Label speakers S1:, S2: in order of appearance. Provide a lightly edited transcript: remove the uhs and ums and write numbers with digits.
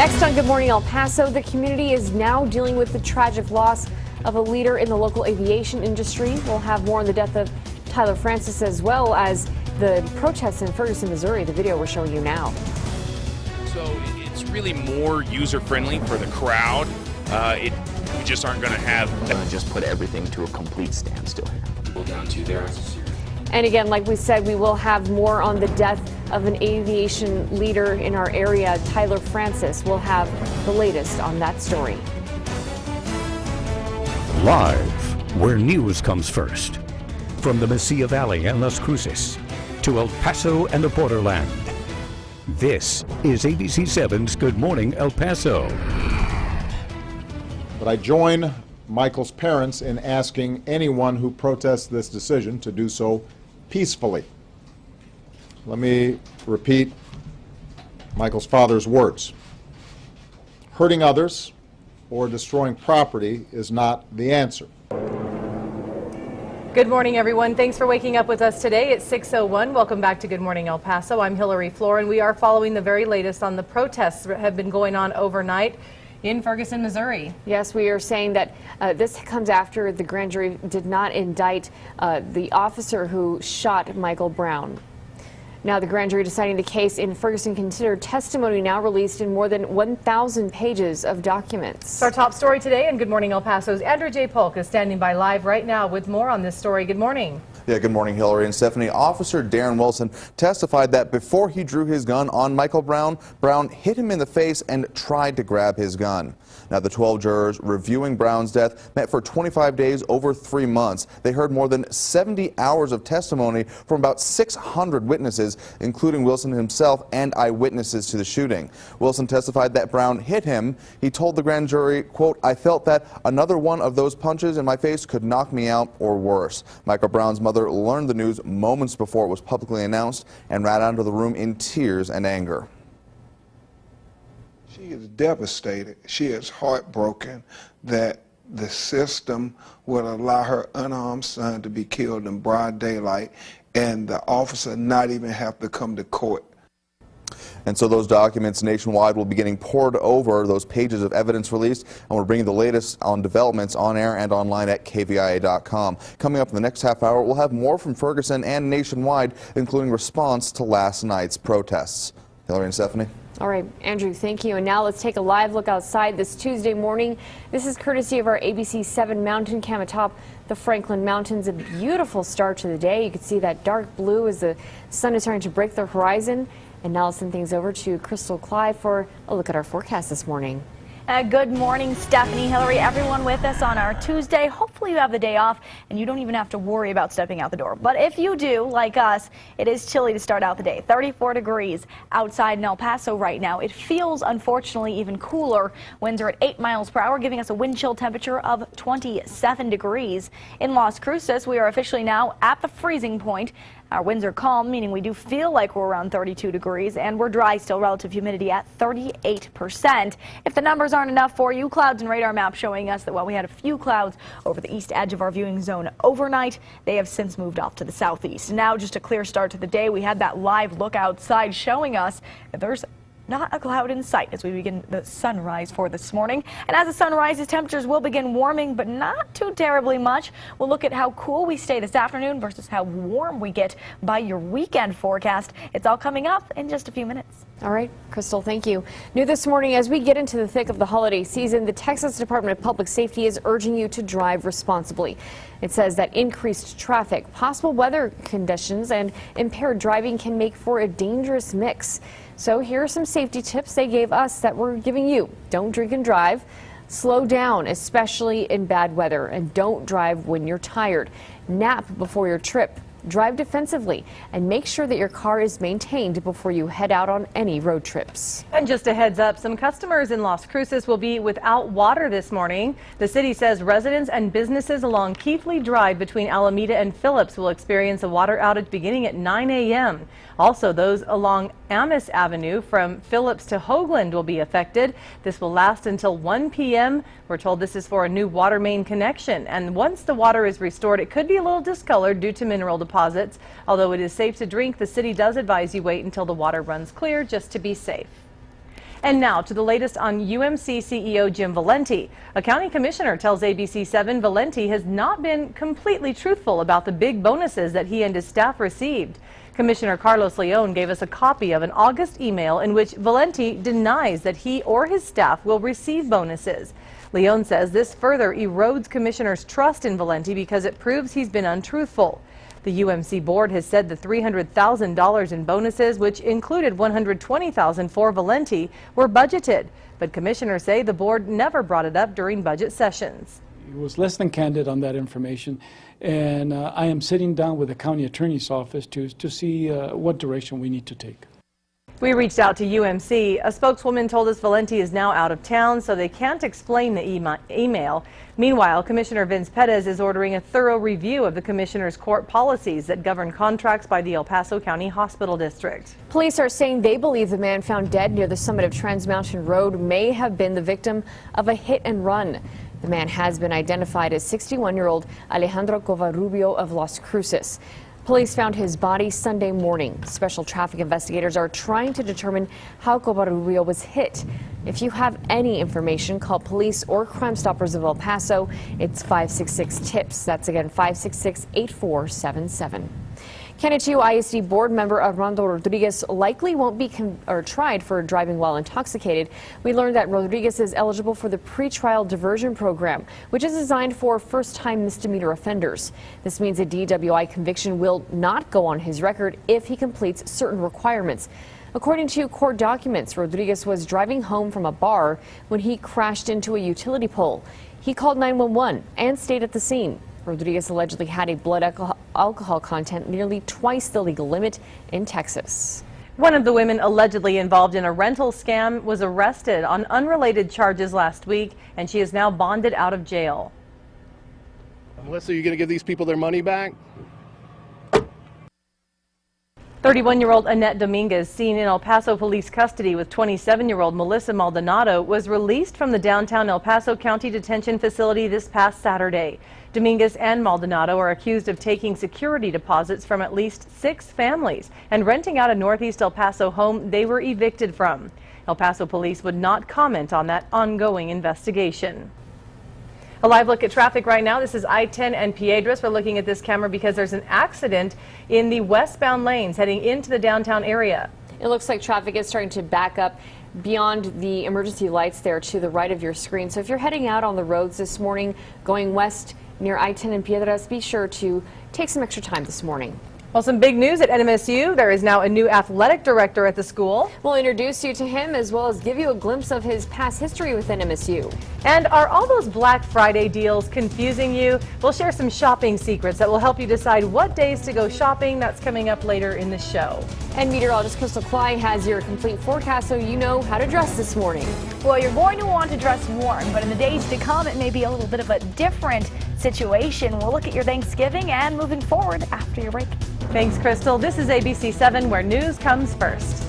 S1: Next on Good Morning El Paso, the community is now dealing with the tragic loss of a leader in the local aviation industry. We'll have more on the death of Tyler Francis as well as the protests in Ferguson, Missouri, the video we're showing you now.
S2: So it's really more user-friendly for the crowd. We just aren't going to have...
S3: We're going to just put everything to a complete standstill here.
S2: We'll down to there.
S1: And again, like we said, we will have more on the death of an aviation leader in our area, Tyler Francis. We'll have the latest on that story.
S4: Live, where news comes first. From the Mesilla Valley and Las Cruces to El Paso and the borderland. This is ABC7's Good Morning El Paso.
S5: But I join Michael's parents in asking anyone who protests this decision to do so peacefully. Let me repeat Michael's father's words. Hurting others or destroying property is not the answer.
S6: Good morning, everyone. Thanks for waking up with us today. It's 6:01. Welcome back to Good Morning El Paso. I'm Hillary Floren. We are following the very latest on the protests that have been going on overnight in Ferguson, Missouri.
S1: Yes, we are saying that this comes after the grand jury did not indict the officer who shot Michael Brown. Now, the grand jury deciding the case in Ferguson considered testimony now released in more than 1,000 pages of documents.
S6: It's our top story today, and Good Morning El Paso's Andrew J. Polk is standing by live right now with more on this story. Good morning.
S7: Yeah, good morning, Hillary and Stephanie. Officer Darren Wilson testified that before he drew his gun on Michael Brown, Brown hit him in the face and tried to grab his gun. Now, the 12 jurors reviewing Brown's death met for 25 days over 3 months. They heard more than 70 hours of testimony from about 600 witnesses, including Wilson himself and eyewitnesses to the shooting. Wilson testified that Brown hit him. He told the grand jury, quote, "I felt that another one of those punches in my face could knock me out or worse." Michael Brown's mother learned the news moments before it was publicly announced and ran out of the room in tears and anger.
S8: She is devastated. She is heartbroken that the system would allow her unarmed son to be killed in broad daylight and the officer not even have to come to court.
S7: And so those documents nationwide will be getting poured over, those pages of evidence released, and we're bringing the latest on developments on air and online at KVIA.com. Coming up in the next half hour, we'll have more from Ferguson and nationwide, including response to last night's protests. Hillary and Stephanie.
S1: All right, Andrew, thank you. And now let's take a live look outside this Tuesday morning. This is courtesy of our ABC7 mountain cam atop the Franklin Mountains. A beautiful start to the day. You can see that dark blue as the sun is starting to break the horizon. And now I'll send things over to Crystal Clyde for a look at our forecast this morning.
S9: Good morning, Stephanie, Hillary, everyone with us on our Tuesday. Hopefully you have the day off and you don't even have to worry about stepping out the door. But if you do, like us, it is chilly to start out the day. 34 degrees outside in El Paso right now. It feels, unfortunately, even cooler. Winds are at 8 miles per hour, giving us a wind chill temperature of 27 degrees. In Las Cruces, we are officially now at the freezing point. Our winds are calm, meaning we do feel like we're around 32 degrees, and we're dry still, relative humidity at 38%. If the numbers aren't enough for you, clouds and radar map showing us that while we had a few clouds over the east edge of our viewing zone overnight, they have since moved off to the southeast. Now just a clear start to the day. We had that live look outside showing us that there's not a cloud in sight as we begin the sunrise for this morning. And as the sun rises, temperatures will begin warming, but not too terribly much. We'll look at how cool we stay this afternoon versus how warm we get by your weekend forecast. It's all coming up in just a few minutes.
S1: All right, Crystal, thank you. New this morning, as we get into the thick of the holiday season, the Texas Department of Public Safety is urging you to drive responsibly. It says that increased traffic, possible weather conditions, and impaired driving can make for a dangerous mix. So here are some safety tips they gave us that we're giving you. Don't drink and drive. Slow down, especially in bad weather, and don't drive when you're tired. Nap before your trip. Drive defensively and make sure that your car is maintained before you head out on any road trips.
S6: And just a heads up, some customers in Las Cruces will be without water this morning. The city says residents and businesses along Keithley Drive between Alameda and Phillips will experience a water outage beginning at 9 a.m. Also, those along Amis Avenue from Phillips to Hoagland will be affected. This will last until 1 p.m. We're told this is for a new water main connection. And once the water is restored, it could be a little discolored due to mineral deposits. Although it is safe to drink, the city does advise you wait until the water runs clear just to be safe. And now to the latest on UMC CEO Jim Valenti. A county commissioner tells ABC7 Valenti has not been completely truthful about the big bonuses that he and his staff received. Commissioner Carlos Leon gave us a copy of an August email in which Valenti denies that he or his staff will receive bonuses. Leon says this further erodes commissioners' trust in Valenti because it proves he's been untruthful. The UMC board has said the $300,000 in bonuses, which included $120,000 for Valenti, were budgeted. But commissioners say the board never brought it up during budget sessions.
S10: He was less than candid on that information, and I am sitting down with the county attorney's office to see what direction we need to take.
S6: We reached out to UMC. A spokeswoman told us Valenti is now out of town, so they can't explain the email. Meanwhile, Commissioner Vince Perez is ordering a thorough review of the commissioner's court policies that govern contracts by the El Paso County Hospital District.
S1: Police are saying they believe the man found dead near the summit of Trans Mountain Road may have been the victim of a hit and run. The man has been identified as 61-year-old Alejandro Covarrubio of Las Cruces. Police found his body Sunday morning. Special traffic investigators are trying to determine how Covarrubio was hit. If you have any information, call police or Crime Stoppers of El Paso. It's 566-TIPS. That's again 566-8477. Canachillo ISD board member Armando Rodriguez likely won't be tried for driving while intoxicated. We learned that Rodriguez is eligible for the pretrial diversion program, which is designed for first-time misdemeanor offenders. This means a DWI conviction will not go on his record if he completes certain requirements. According to court documents, Rodriguez was driving home from a bar when he crashed into a utility pole. He called 911 and stayed at the scene. Rodriguez allegedly had a blood alcohol content nearly twice the legal limit in Texas.
S6: One of the women allegedly involved in a rental scam was arrested on unrelated charges last week, and she is now bonded out of jail.
S11: Melissa, are you going to give these people their money back?
S6: 31-year-old Annette Dominguez, seen in El Paso police custody with 27-year-old Melissa Maldonado, was released from the downtown El Paso County Detention Facility this past Saturday. Dominguez and Maldonado are accused of taking security deposits from at least 6 families and renting out a northeast El Paso home they were evicted from. El Paso police would not comment on that ongoing investigation. A live look at traffic right now. This is I-10 and Piedras. We're looking at this camera because there's an accident in the westbound lanes heading into the downtown area.
S1: It looks like traffic is starting to back up beyond the emergency lights there to the right of your screen. So if you're heading out on the roads this morning, going west near I-10 and Piedras, be sure to take some extra time this morning.
S6: Well, some big news at NMSU. There is now a new athletic director at the school.
S1: We'll introduce you to him as well as give you a glimpse of his past history with NMSU.
S6: And are all those Black Friday deals confusing you? We'll share some shopping secrets that will help you decide what days to go shopping. That's coming up later in the show.
S1: And meteorologist Crystal Cly has your complete forecast so you know how to dress this morning.
S9: Well, you're going to want to dress warm, but in the days to come, it may be a little bit of a different situation. We'll look at your Thanksgiving and moving forward after your break.
S6: Thanks, Crystal. This is ABC7, where news comes first.